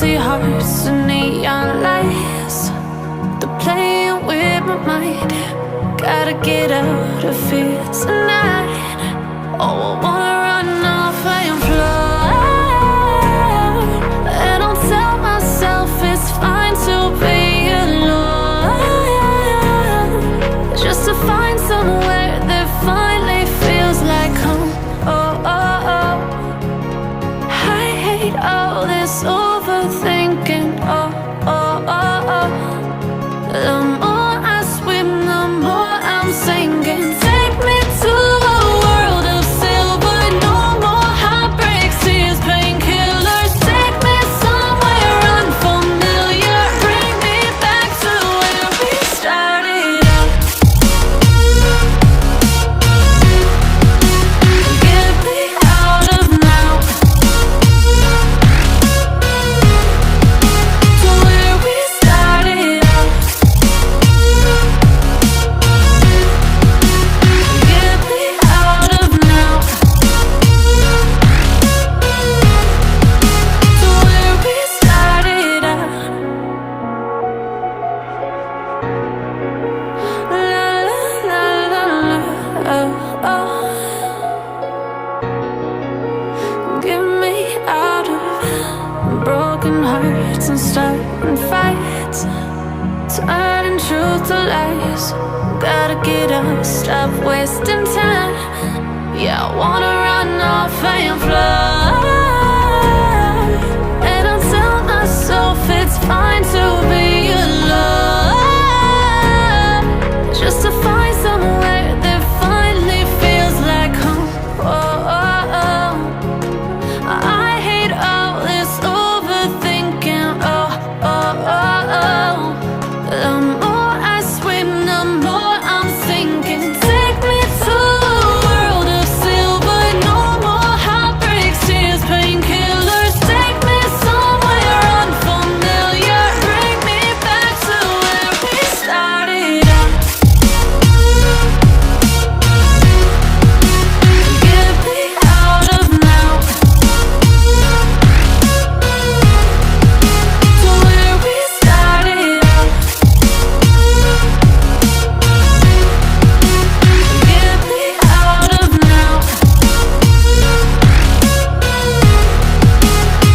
empty hearts and neon lights. They're playing with my mind. Gotta get out of here tonight. Oh, I wanna run off and fly. And I'll tell myself it's fine to be alone, just to find somewhere that finally feels like home. Oh, oh, oh. I hate all this overthinking. Oh, oh, oh, oh. The more I swim, the more I'm sinking. Take me to a world of silver. No more heartbreaks, tears, painkillers. Take me somewhere unfamiliar. Bring me back to where we started out. Get me out of now, to where we started out. Get me out of now, to where we started out. La la la la la, oh, oh. Get me out of broken hearts and starting fights, turning truth to lies. Gotta get up, stop wasting time. Yeah, I wanna run off and fly. And I'll tell myself it's fine to be alone, just to find somewhere that finally feels like home. Oh, oh, oh. I hate all this overthinking. Oh, oh, oh, oh. The more I swim, the more I'm sinking. Take me to a world of silver. No more heartbreaks, tears, painkillers. Take me somewhere unfamiliar. Bring me back to where we started out. Get me out of now, to where we started out. Get me out of now,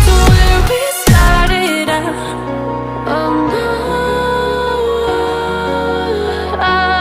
to where we started out. Oh no, oh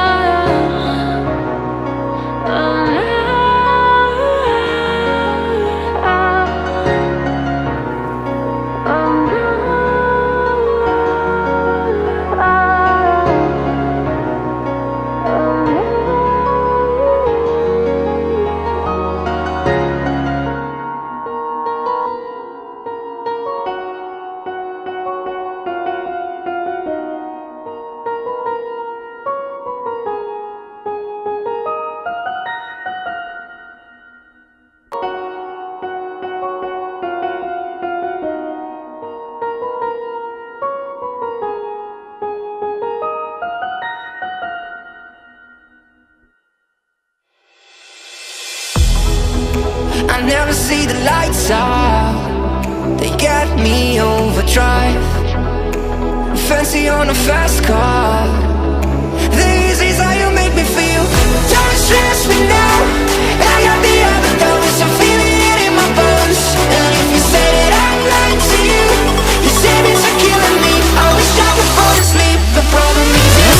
I never see the lights out. They got me overdrive. Fancy on a fast car. This is how you make me feel. Don't stress me now. I got the other dose. I'm feeling it in my bones. And if you say that I'm lying to you, you say it's are killing me. I wish I could fall asleep. The problem is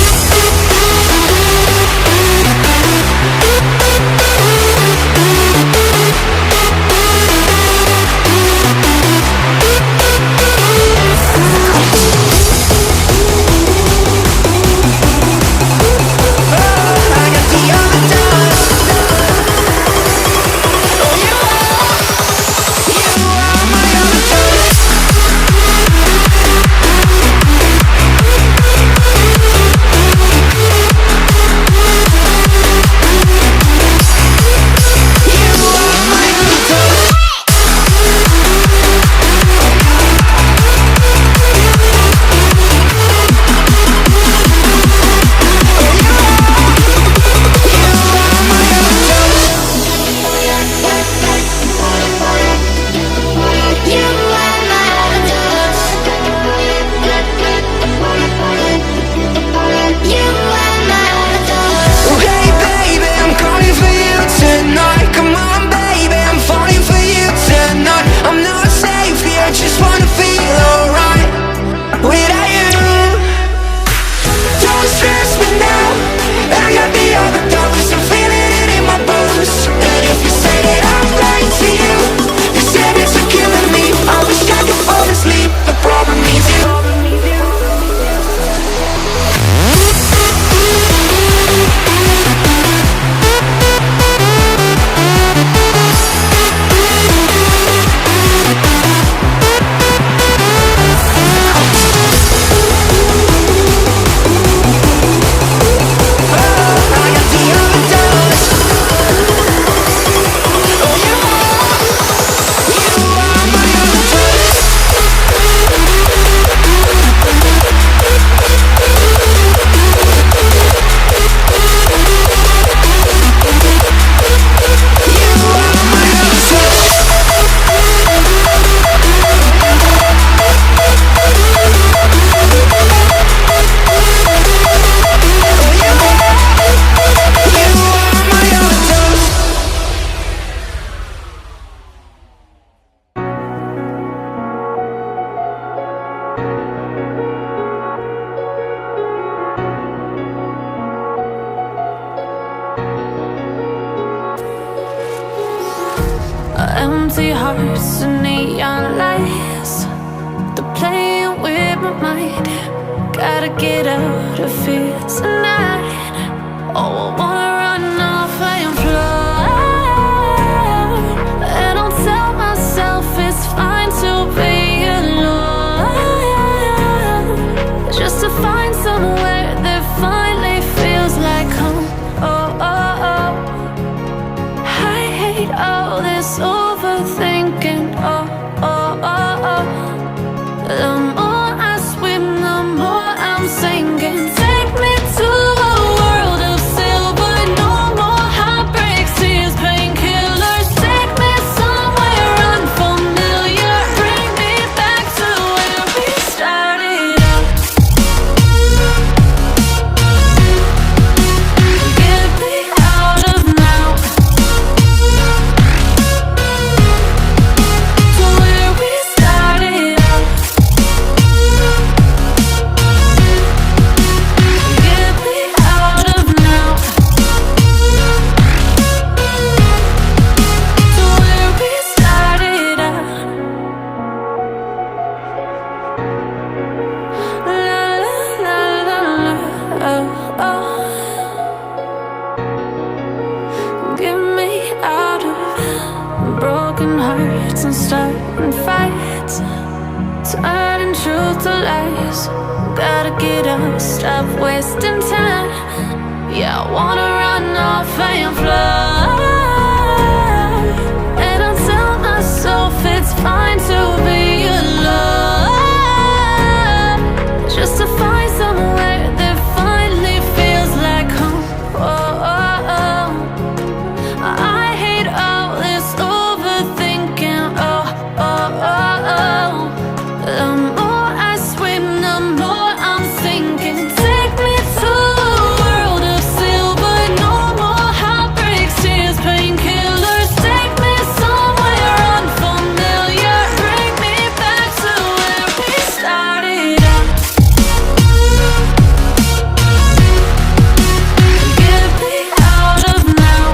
hearts and neon lights, they're playing with my mind. Gotta get out of here tonight. Oh, I wanna run off and fly, and I'll tell myself it's fine to be alone, just to find somewhere that finally feels like home. Oh, oh, oh. I hate all this overthinking. Oh, oh, oh, oh. The more I swim, the more I'm sinking. Take me to a world of silver. No more heartbreaks, tears, painkillers. Take me somewhere unfamiliar. Bring me back to where we started out. Get me out of now, to where we started out. Get me out of now, to where we started out. La la la la la, oh, oh. Get me out of broken hearts and starting fights, turning truth to lies. Gotta get up, stop wasting time. Yeah, I wanna run off and fly, and I'll tell myself it's fine to be alone, just to find somewhere that finally feels like home. Oh, oh, oh. I hate all this overthinking. Oh, oh, oh, oh. The more I swim, the more I'm sinking. Take me to a world of silver. No more heartbreaks, tears, painkillers. Take me somewhere unfamiliar. Bring me back to where we started out. Get me out of now,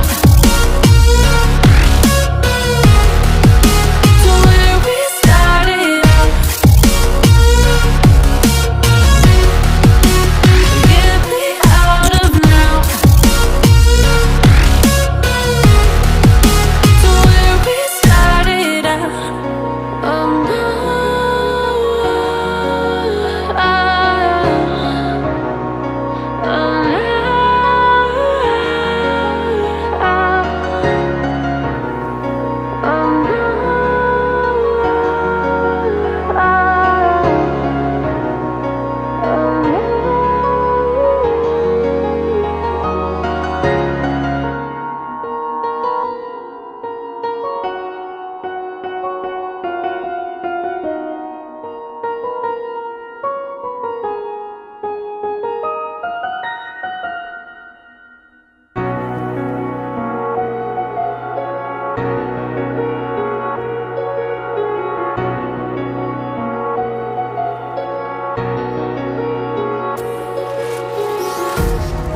to where we started out. Get me out of now, to where we started out. Oh no,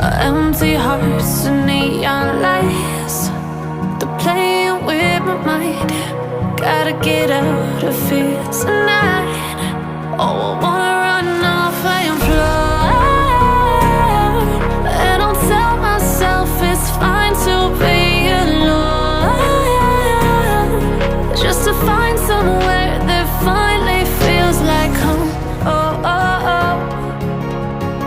oh, empty hearts and neon lights, they're playing with my mind. Gotta get out of here tonight. Oh, I wanna run off and fly, and I'll tell myself it's fine to be alone, just to find somewhere that finally feels like home. Oh, oh, oh.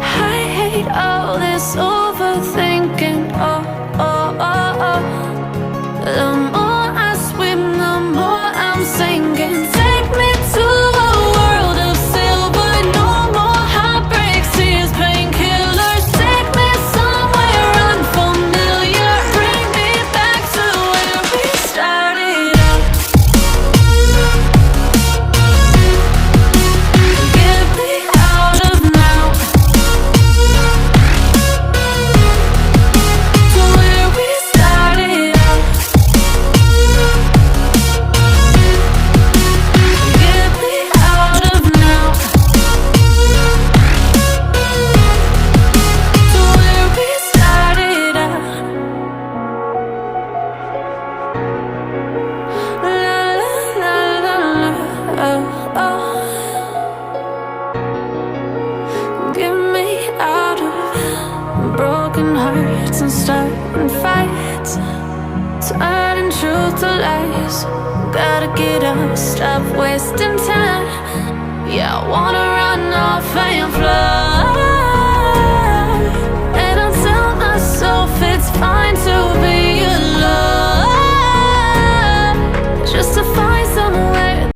I hate all this overthinking. Oh, oh, oh, oh. The more I swim, the more I'm sinking. Take me to a world of silver. broken hearts and starting fights, turning truth to lies. Gotta get up, stop wasting time. Yeah, I wanna run off and fly.